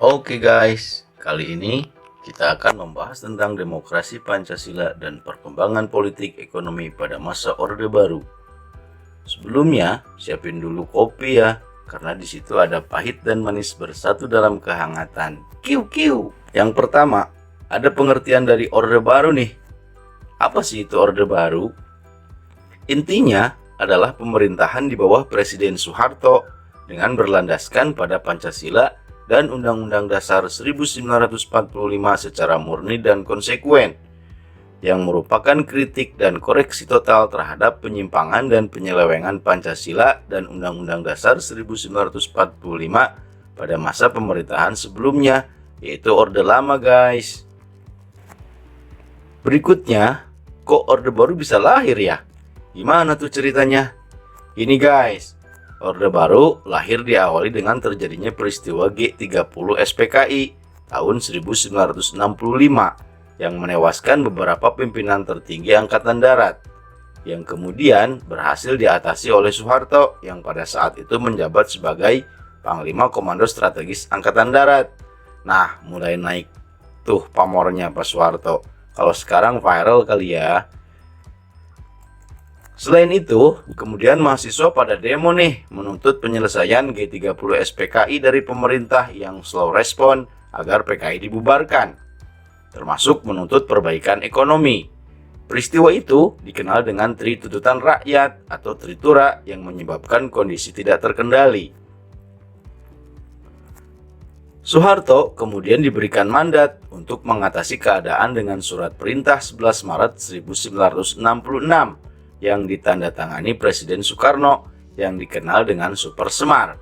Oke guys, kali ini kita akan membahas tentang demokrasi Pancasila dan perkembangan politik ekonomi pada masa Orde Baru. Sebelumnya, siapin dulu kopi ya, karena di situ ada pahit dan manis bersatu dalam kehangatan. Kiu kiu. Yang pertama, ada pengertian dari Orde Baru nih. Apa sih itu Orde Baru? Intinya adalah pemerintahan di bawah Presiden Soeharto dengan berlandaskan pada Pancasila dan Undang-Undang Dasar 1945 secara murni dan konsekuen, yang merupakan kritik dan koreksi total terhadap penyimpangan dan penyelewengan Pancasila dan Undang-Undang Dasar 1945 pada masa pemerintahan sebelumnya, yaitu Orde Lama guys. Berikutnya, kok Orde Baru bisa lahir ya? Gimana tuh ceritanya? Ini guys, Orde Baru lahir diawali dengan terjadinya peristiwa G30 SPKI tahun 1965 yang menewaskan beberapa pimpinan tertinggi Angkatan Darat, yang kemudian berhasil diatasi oleh Soeharto yang pada saat itu menjabat sebagai Panglima Komando Strategis Angkatan Darat. Nah, mulai naik tuh pamornya Pak Soeharto. Kalau sekarang viral kali ya. Selain itu, kemudian mahasiswa pada demo nih menuntut penyelesaian G30 SPKI dari pemerintah yang slow respon agar PKI dibubarkan, termasuk menuntut perbaikan ekonomi. Peristiwa itu dikenal dengan Tri Tuntutan Rakyat atau Tritura yang menyebabkan kondisi tidak terkendali. Soeharto kemudian diberikan mandat untuk mengatasi keadaan dengan surat perintah 11 Maret 1966 yang ditandatangani Presiden Soekarno yang dikenal dengan Super Semar.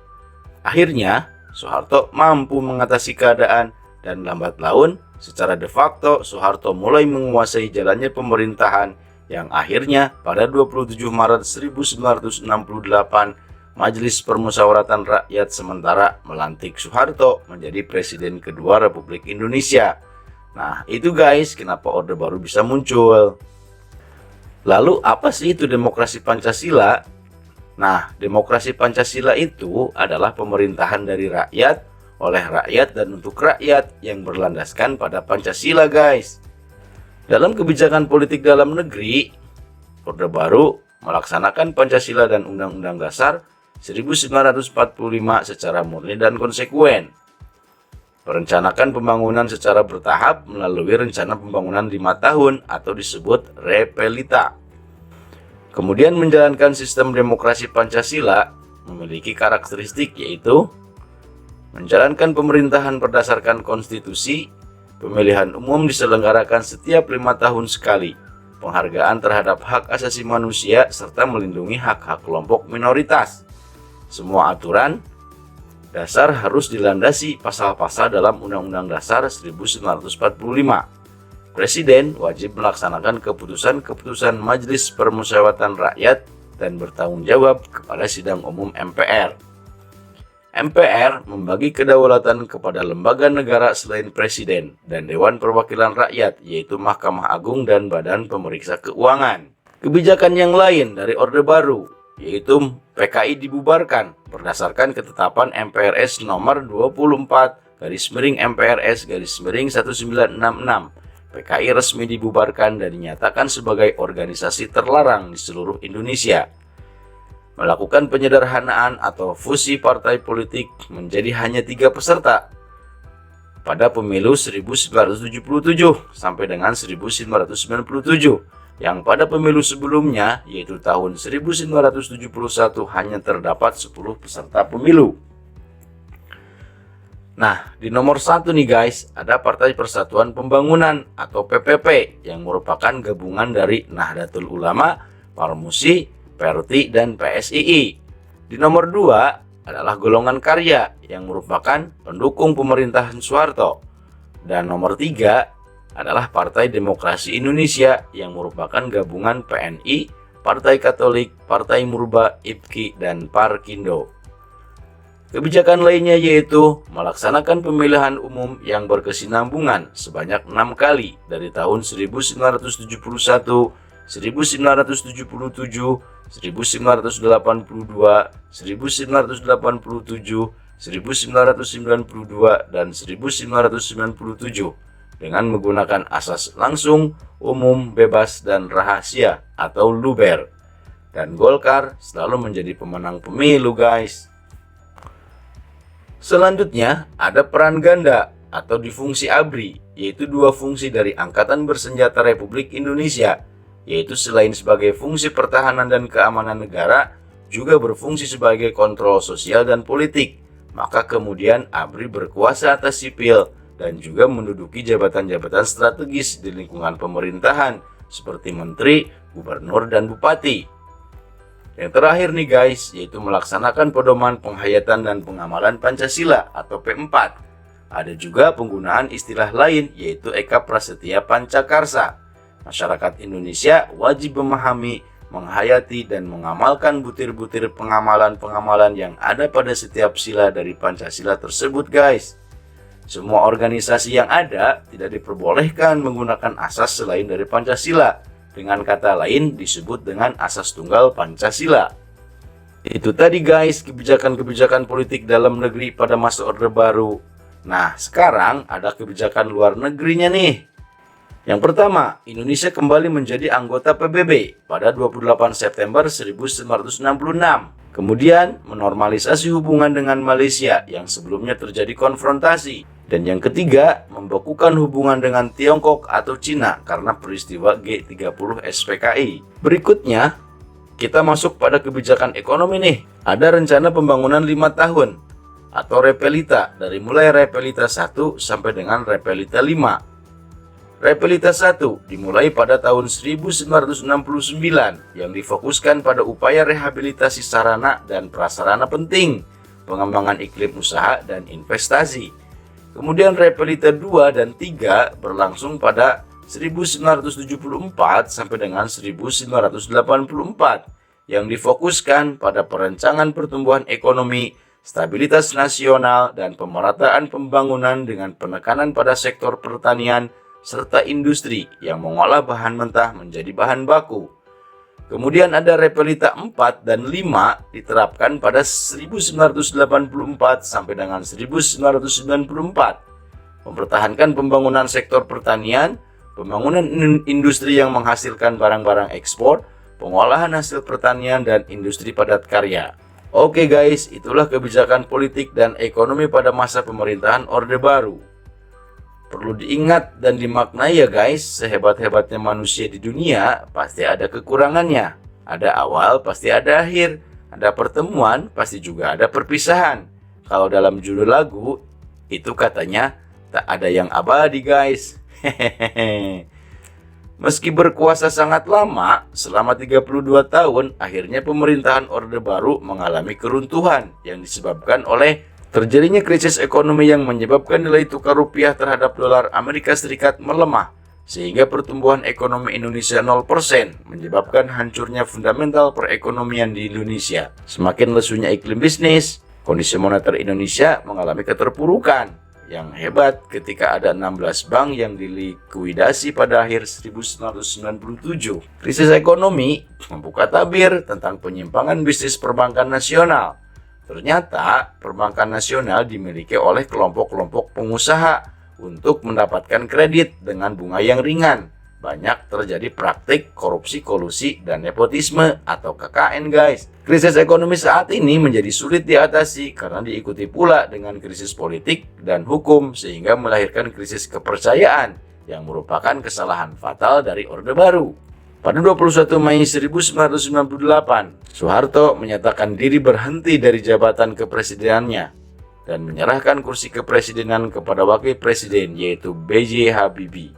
Akhirnya, Soeharto mampu mengatasi keadaan dan lambat laun secara de facto Soeharto mulai menguasai jalannya pemerintahan yang akhirnya pada 27 Maret 1968 Majelis Permusyawaratan Rakyat sementara melantik Soeharto menjadi Presiden kedua Republik Indonesia. Nah, itu guys kenapa Orde Baru bisa muncul. Lalu apa sih itu demokrasi Pancasila? Nah, demokrasi Pancasila itu adalah pemerintahan dari rakyat, oleh rakyat dan untuk rakyat yang berlandaskan pada Pancasila guys. Dalam kebijakan politik dalam negeri, Orde Baru melaksanakan Pancasila dan Undang-Undang Dasar 1945 secara murni dan konsekuen. Merencanakan pembangunan secara bertahap melalui rencana pembangunan 5 tahun atau disebut Repelita. Kemudian menjalankan sistem demokrasi Pancasila memiliki karakteristik yaitu menjalankan pemerintahan berdasarkan konstitusi, pemilihan umum diselenggarakan setiap 5 tahun sekali, penghargaan terhadap hak asasi manusia serta melindungi hak-hak kelompok minoritas. Semua aturan dasar harus dilandasi pasal-pasal dalam Undang-Undang Dasar 1945. Presiden wajib melaksanakan keputusan-keputusan Majelis Permusyawaratan Rakyat dan bertanggung jawab kepada Sidang Umum MPR. MPR membagi kedaulatan kepada lembaga negara selain Presiden dan Dewan Perwakilan Rakyat, yaitu Mahkamah Agung dan Badan Pemeriksa Keuangan. Kebijakan yang lain dari Orde Baru yaitu PKI dibubarkan berdasarkan ketetapan MPRS nomor 24/MPRS/1966. PKI resmi dibubarkan dan dinyatakan sebagai organisasi terlarang di seluruh Indonesia. Melakukan penyederhanaan atau fusi partai politik menjadi hanya 3 peserta pada pemilu 1977 sampai dengan 1997. Yang pada pemilu sebelumnya, yaitu tahun 1971, hanya terdapat 10 peserta pemilu. Nah, di nomor 1 nih guys, ada Partai Persatuan Pembangunan atau PPP yang merupakan gabungan dari Nahdlatul Ulama, Parmusi, Perti, dan PSII. Di nomor 2 adalah Golongan Karya yang merupakan pendukung pemerintahan Soeharto. Dan nomor 3 adalah Partai Demokrasi Indonesia yang merupakan gabungan PNI, Partai Katolik, Partai Murba, IPKI, dan Parkindo. Kebijakan lainnya yaitu melaksanakan pemilihan umum yang berkesinambungan sebanyak 6 kali dari tahun 1971, 1977, 1982, 1987, 1992, dan 1997 dengan menggunakan asas langsung, umum, bebas, dan rahasia atau luber. Dan Golkar selalu menjadi pemenang pemilu, guys. Selanjutnya, ada peran ganda atau difungsi ABRI, yaitu dua fungsi dari Angkatan Bersenjata Republik Indonesia, yaitu selain sebagai fungsi pertahanan dan keamanan negara, juga berfungsi sebagai kontrol sosial dan politik. Maka kemudian ABRI berkuasa atas sipil dan juga menduduki jabatan-jabatan strategis di lingkungan pemerintahan seperti menteri, gubernur, dan bupati. Yang terakhir nih guys, yaitu melaksanakan pedoman penghayatan dan pengamalan Pancasila atau P4. Ada juga penggunaan istilah lain yaitu Eka Prasetya Pancakarsa. Masyarakat Indonesia wajib memahami, menghayati, dan mengamalkan butir-butir pengamalan-pengamalan yang ada pada setiap sila dari Pancasila tersebut, guys. Semua organisasi yang ada tidak diperbolehkan menggunakan asas selain dari Pancasila. Dengan kata lain disebut dengan asas tunggal Pancasila. Itu tadi guys, kebijakan-kebijakan politik dalam negeri pada masa Orde Baru. Nah, sekarang ada kebijakan luar negerinya nih. Yang pertama, Indonesia kembali menjadi anggota PBB pada 28 September 1966. Kemudian, menormalisasi hubungan dengan Malaysia yang sebelumnya terjadi konfrontasi. Dan yang ketiga, membekukan hubungan dengan Tiongkok atau Cina karena peristiwa G30 SPKI. Berikutnya, kita masuk pada kebijakan ekonomi nih. Ada rencana pembangunan 5 tahun atau Repelita dari mulai Repelita 1 sampai dengan Repelita 5. Repelita 1 dimulai pada tahun 1969 yang difokuskan pada upaya rehabilitasi sarana dan prasarana penting, pengembangan iklim usaha dan investasi. Kemudian Repelita 2 dan 3 berlangsung pada 1974 sampai dengan 1984 yang difokuskan pada perencangan pertumbuhan ekonomi, stabilitas nasional, dan pemerataan pembangunan dengan penekanan pada sektor pertanian serta industri yang mengolah bahan mentah menjadi bahan baku. Kemudian ada Repelita 4 dan 5 diterapkan pada 1984 sampai dengan 1994. Mempertahankan pembangunan sektor pertanian, pembangunan industri yang menghasilkan barang-barang ekspor, pengolahan hasil pertanian, dan industri padat karya. Oke guys, itulah kebijakan politik dan ekonomi pada masa pemerintahan Orde Baru. Perlu diingat dan dimaknai ya guys, sehebat-hebatnya manusia di dunia pasti ada kekurangannya. Ada awal pasti ada akhir, ada pertemuan pasti juga ada perpisahan. Kalau dalam judul lagu itu katanya tak ada yang abadi guys. Meski berkuasa sangat lama, selama 32 tahun, akhirnya pemerintahan Orde Baru mengalami keruntuhan yang disebabkan oleh terjadinya krisis ekonomi yang menyebabkan nilai tukar rupiah terhadap dolar Amerika Serikat melemah, sehingga pertumbuhan ekonomi Indonesia 0%, menyebabkan hancurnya fundamental perekonomian di Indonesia. Semakin lesunya iklim bisnis, kondisi moneter Indonesia mengalami keterpurukan yang hebat ketika ada 16 bank yang dilikuidasi pada akhir 1997. Krisis ekonomi membuka tabir tentang penyimpangan bisnis perbankan nasional. Ternyata perbankan nasional dimiliki oleh kelompok-kelompok pengusaha untuk mendapatkan kredit dengan bunga yang ringan. Banyak terjadi praktik korupsi, kolusi, dan nepotisme atau KKN guys. Krisis ekonomi saat ini menjadi sulit diatasi karena diikuti pula dengan krisis politik dan hukum sehingga melahirkan krisis kepercayaan yang merupakan kesalahan fatal dari Orde Baru. Pada 21 Mei 1998, Soeharto menyatakan diri berhenti dari jabatan kepresidenannya dan menyerahkan kursi kepresidenan kepada wakil presiden yaitu B.J. Habibie.